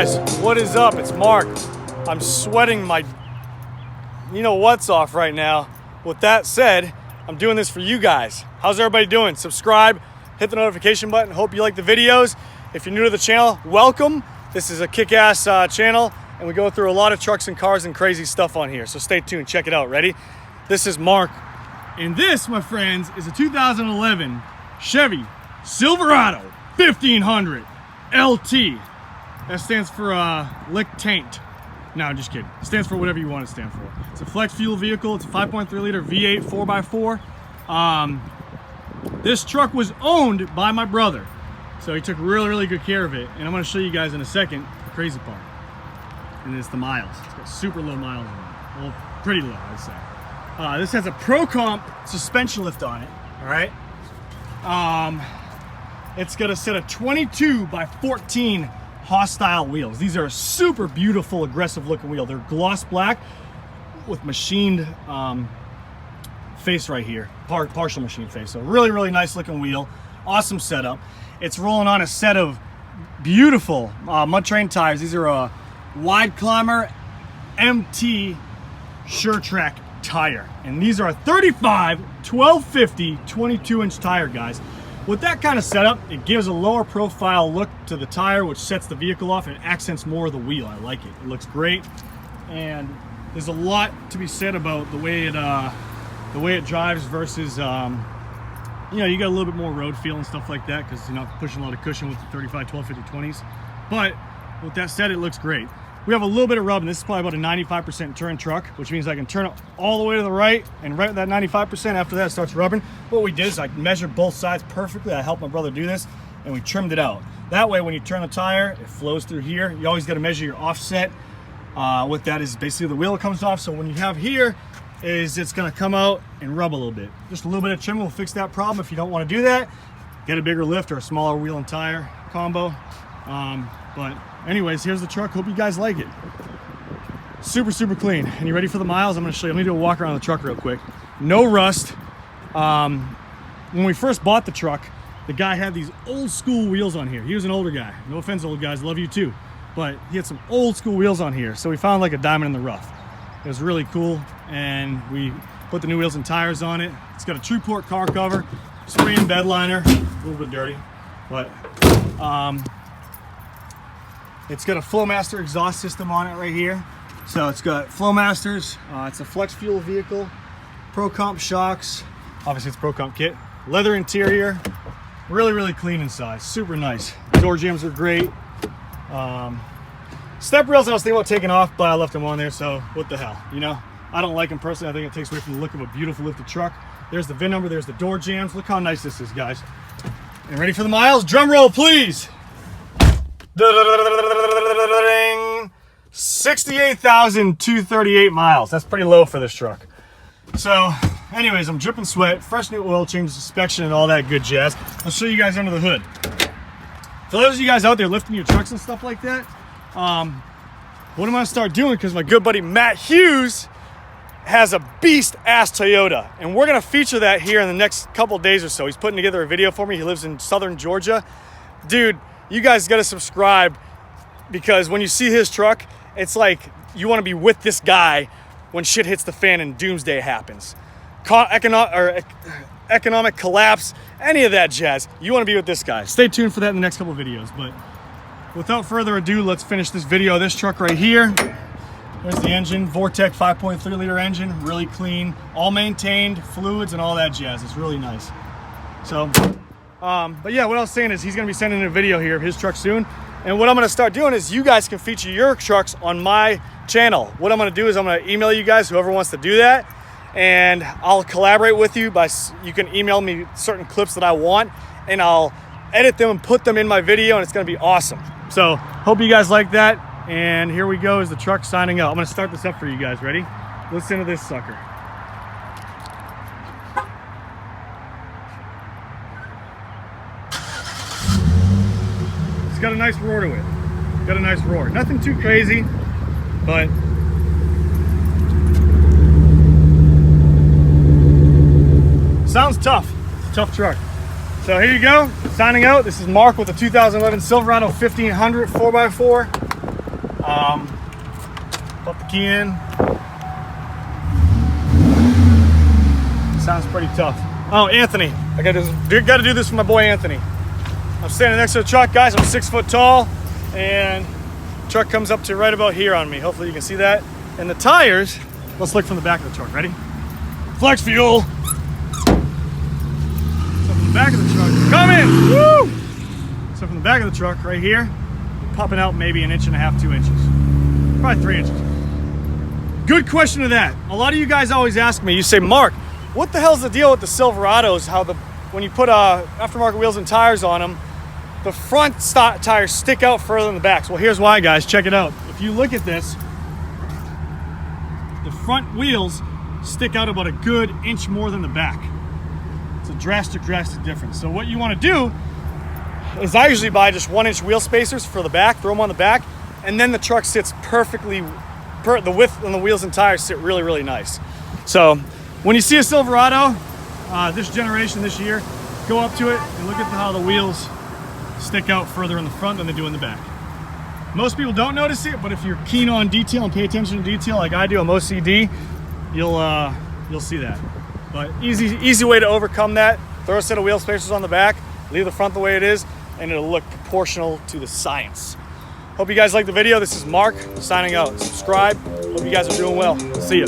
guys, what is up? It's Mark. I'm sweating my you-know-what's off right now. With that said, I'm doing this for you guys. How's everybody doing? Subscribe, hit the notification button. Hope you like the videos. If you're new to the channel, welcome. This is a kick-ass channel, and we go through a lot of trucks and cars and crazy stuff on here. So stay tuned, check it out. Ready? This is Mark. And this, my friends, is a 2011 Chevy Silverado 1500 LT. That stands for lick taint. No, I'm just kidding. It stands for whatever you want it to stand for. It's a flex fuel vehicle. It's a 5.3 liter V8 4x4. This truck was owned by my brother, so he took really good care of it. And I'm going to show you guys in a second the crazy part. And it's the miles. It's got super low miles on it. Well, pretty low, I'd say. This has a Pro Comp suspension lift on it. All right. It's got a set of 22 by 14 Hostile wheels. These are a super beautiful, aggressive looking wheel. They're gloss black with machined face right here, partial machine face. So really nice looking wheel. Awesome setup. It's rolling on a set of beautiful mud train tires. These are a Wide Climber MT Suretrac tire, and these are a 35 1250 22-inch tire, guys. With that kind of setup, it gives a lower profile look to the tire, which sets the vehicle off and accents more of the wheel. I like it. It looks great, and there's a lot to be said about the way it drives versus you know, you got a little bit more road feel and stuff like that because you're not pushing a lot of cushion with the 35 1250 20s. But with that said, it looks great. We have a little bit of rub, and this is probably about a 95% turn truck, which means I can turn it all the way to the right, and right at that 95%, after that it starts rubbing. What we did is I measured both sides perfectly. I helped my brother do this, and we trimmed it out. That way, when you turn the tire, it flows through here. You always got to measure your offset. What that is basically the wheel comes off, so when you have here, is it's going to come out and rub a little bit. Just a little bit of trim will fix that problem. If you don't want to do that, get a bigger lift or a smaller wheel and tire combo. But anyways, here's the truck. Hope you guys like it. Super clean. And you ready for the miles? I'm going to show you. Let me do a walk around the truck real quick. No rust. When we first bought the truck, the guy had these old school wheels on here. He was an older guy. No offense, old guys, love you too. But he had some old school wheels on here. So we found like a diamond in the rough. It was really cool. And we put the new wheels and tires on it. It's got a Truxport car cover, spray and bed liner, a little bit dirty, but it's got a Flowmaster exhaust system on it right here. So it's got Flowmasters. It's a flex fuel vehicle. Pro Comp shocks. Obviously it's Pro Comp kit. Leather interior. Really clean inside. Super nice. Door jambs are great. Step rails I was thinking about taking off, but I left them on there, so what the hell, you know? I don't like them personally. I think it takes away from the look of a beautiful lifted truck. There's the VIN number. There's the door jambs. Look how nice this is, guys. And ready for the miles? Drum roll, please. 68,238 miles. That's pretty low for this truck. So anyways, I'm dripping sweat, fresh new oil change, inspection, and all that good jazz. I'll show you guys under the hood. For those of you guys out there lifting your trucks and stuff like that, what I'm gonna start doing, because my good buddy Matt Hughes has a beast ass Toyota, and we're gonna feature that here in the next couple days or so. He's putting together a video for me. He lives in southern Georgia. Dude, you guys gotta subscribe, because when you see his truck, it's like you want to be with this guy when shit hits the fan and doomsday happens. Economic collapse, any of that jazz. You want to be with this guy. Stay tuned for that in the next couple videos. But without further ado, let's finish this video. This truck right here, there's the engine, Vortec 5.3 liter engine, really clean, all maintained, fluids and all that jazz. It's really nice. So but yeah, what I was saying is he's going to be sending in a video here of his truck soon. And what I'm going to start doing is you guys can feature your trucks on my channel. What I'm going to do is I'm going to email you guys, whoever wants to do that, and I'll collaborate with you by, you can email me certain clips that I want, and I'll edit them and put them in my video, and it's going to be awesome. So hope you guys like that. And here we go, is the truck signing up. I'm going to start this up for you guys. Ready? Listen to this sucker. Got a nice roar to it. Got a nice roar. Nothing too crazy, but sounds tough. It's a tough truck. So here you go. Signing out. This is Mark with the 2011 Silverado 1500 4x4. Put the key in. Sounds pretty tough. Oh, Anthony, I gotta do this for my boy Anthony. I'm standing next to the truck, guys. I'm 6 foot tall, and the truck comes up to right about here on me. Hopefully you can see that. And the tires, let's look from the back of the truck. Ready? Flex fuel. So from the back of the truck, come in. Woo! So from the back of the truck, right here, popping out maybe 1.5 inches, 2 inches, probably 3 inches. Good question to that. A lot of you guys always ask me. You say, Mark, what the hell's the deal with the Silverados? When you put aftermarket wheels and tires on them, the front tires stick out further than the backs. Well, here's why, guys. Check it out. If you look at this, the front wheels stick out about a good inch more than the back. It's a drastic difference. So what you want to do is I usually buy just 1 inch wheel spacers for the back, throw them on the back, and then the truck sits perfectly, the width on the wheels and tires sit really, really nice. So when you see a Silverado, this generation, this year, go up to it and look at how the wheels stick out further in the front than they do in the back. Most people don't notice it, but if you're keen on detail and pay attention to detail like I do, I'm OCD, you'll see that. But easy way to overcome that, throw a set of wheel spacers on the back, leave the front the way it is, and it'll look proportional to the science. Hope you guys liked the video. This is Mark signing out. Subscribe. Hope you guys are doing well. See ya.